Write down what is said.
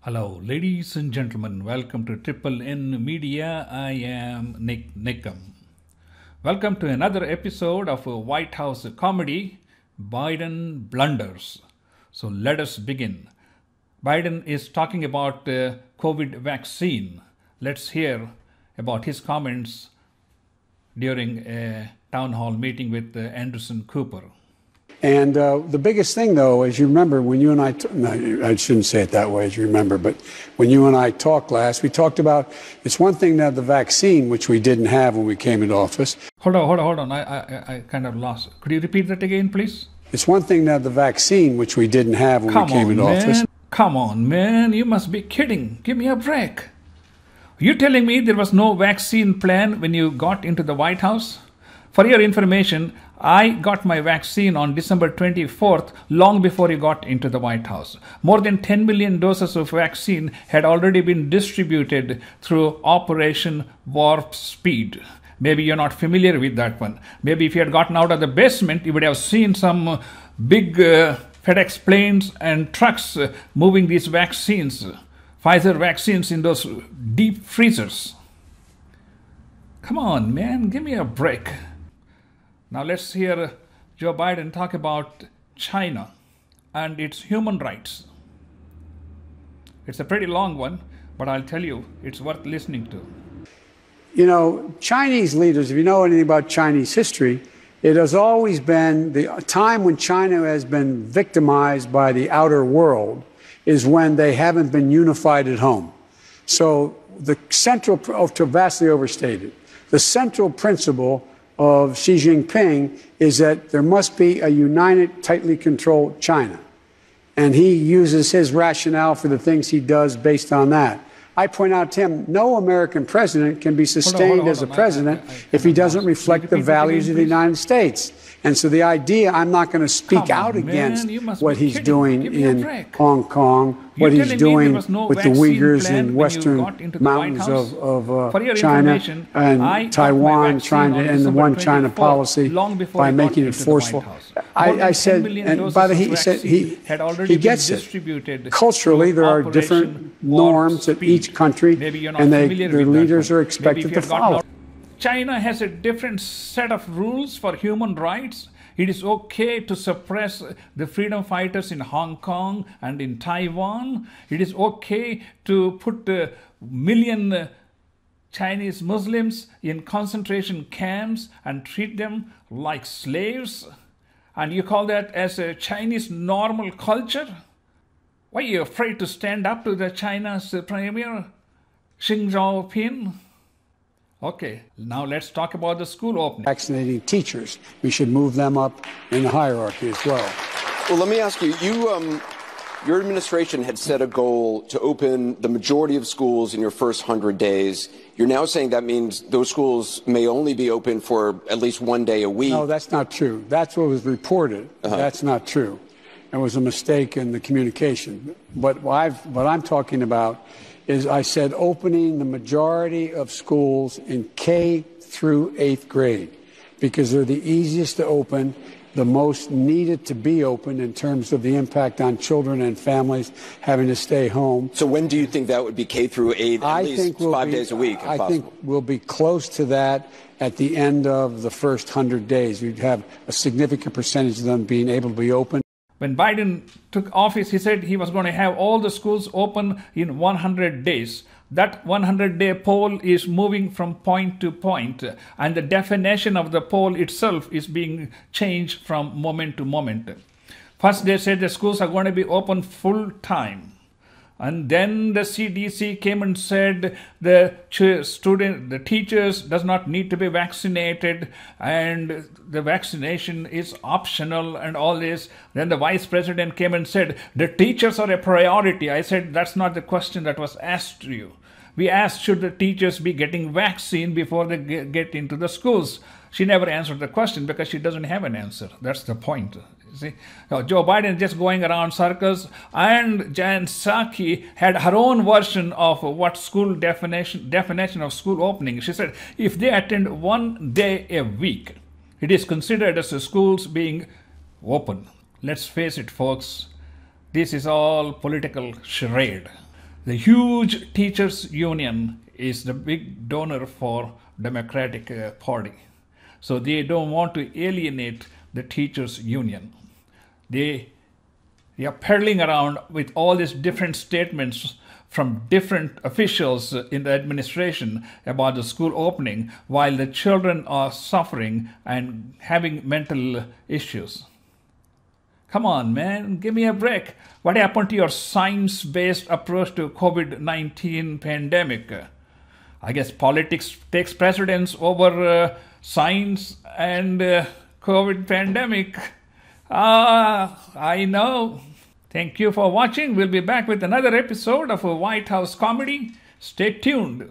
Hello, ladies and gentlemen. Welcome to Triple N Media. I am NIK NIKAM. Welcome to another episode of a White House comedy, Biden Blunders. So let us begin. Biden is talking about COVID vaccine. Let's hear about his comments during a town hall meeting with Anderson Cooper. And the biggest thing, though, as you remember, when you and I shouldn't say it that way, as you remember, but when you and I talked last, we talked about, it's one thing to have the vaccine, which we didn't have when we came into office. Hold on. I kind of lost. Could you repeat that again, please? It's one thing to have the vaccine, which we didn't have when we came into office. Come on, man. You must be kidding. Give me a break. You telling me there was no vaccine plan when you got into the White House? For your information, I got my vaccine on December 24th, long before you got into the White House. More than 10 million doses of vaccine had already been distributed through Operation Warp Speed. Maybe you're not familiar with that one. Maybe if you had gotten out of the basement, you would have seen some big FedEx planes and trucks moving these vaccines, Pfizer vaccines, in those deep freezers. Come on, man, give me a break. Now let's hear Joe Biden talk about China and its human rights. It's a pretty long one, but I'll tell you, it's worth listening to. You know, Chinese leaders, if you know anything about Chinese history, it has always been the time when China has been victimized by the outer world is when they haven't been unified at home. So the central, vastly overstated, the central principle of Xi Jinping is that there must be a united, tightly controlled China. And he uses his rationale for the things he does based on that. I point out to him, no American president can be sustained as a president if he doesn't reflect the values of the United States. And so the idea, I'm not going to speak out against what he's doing in Hong Kong, what he's doing with the Uyghurs in western mountains of China and Taiwan, trying to end the one China policy by making it forceful. I said, and by the way, he said he gets it. Culturally, there are different norms at each country, and their leaders are expected to follow. China has a different set of rules for human rights. It is okay to suppress the freedom fighters in Hong Kong and in Taiwan. It is okay to put a million Chinese Muslims in concentration camps and treat them like slaves. And you call that as a Chinese normal culture? Why are you afraid to stand up to the China's premier, Xi Jinping? Okay, now let's talk about the school opening. Vaccinating teachers. We should move them up in the hierarchy as well. Well, let me ask you, your administration had set a goal to open the majority of schools in your first 100 days. You're now saying that means those schools may only be open for at least one day a week. No, that's not true. That's what was reported. That's not true. It was a mistake in the communication. But what I'm talking about is I said opening the majority of schools in K through 8th grade because they're the easiest to open, the most needed to be open in terms of the impact on children and families having to stay home. So when do you think that would be K through 8, at least 5 days a week, if possible? I think we'll be close to that at the end of the first 100 days. We'd have a significant percentage of them being able to be open. When Biden took office, he said he was going to have all the schools open in 100 days. That 100-day poll is moving from point to point, and the definition of the poll itself is being changed from moment to moment. First, they said the schools are going to be open full time. And then the CDC came and said the teachers does not need to be vaccinated and the vaccination is optional and all this. Then the vice president came and said the teachers are a priority. I said that's not the question that was asked to you. We asked should the teachers be getting vaccine before they get into the schools. She never answered the question because she doesn't have an answer. That's the point. See, Joe Biden just going around circles, and Jan Psaki had her own version of what school definition of school opening. She said if they attend 1 day a week, it is considered as the schools being open. Let's face it, folks, this is all political charade. The huge teachers union is the big donor for Democratic Party. So they don't want to alienate the teachers union. They are peddling around with all these different statements from different officials in the administration about the school opening while the children are suffering and having mental issues. Come on, man, give me a break. What happened to your science-based approach to COVID-19 pandemic? I guess politics takes precedence over science and COVID pandemic. I know. Thank you for watching. We'll be back with another episode of a White House Comedy. Stay tuned.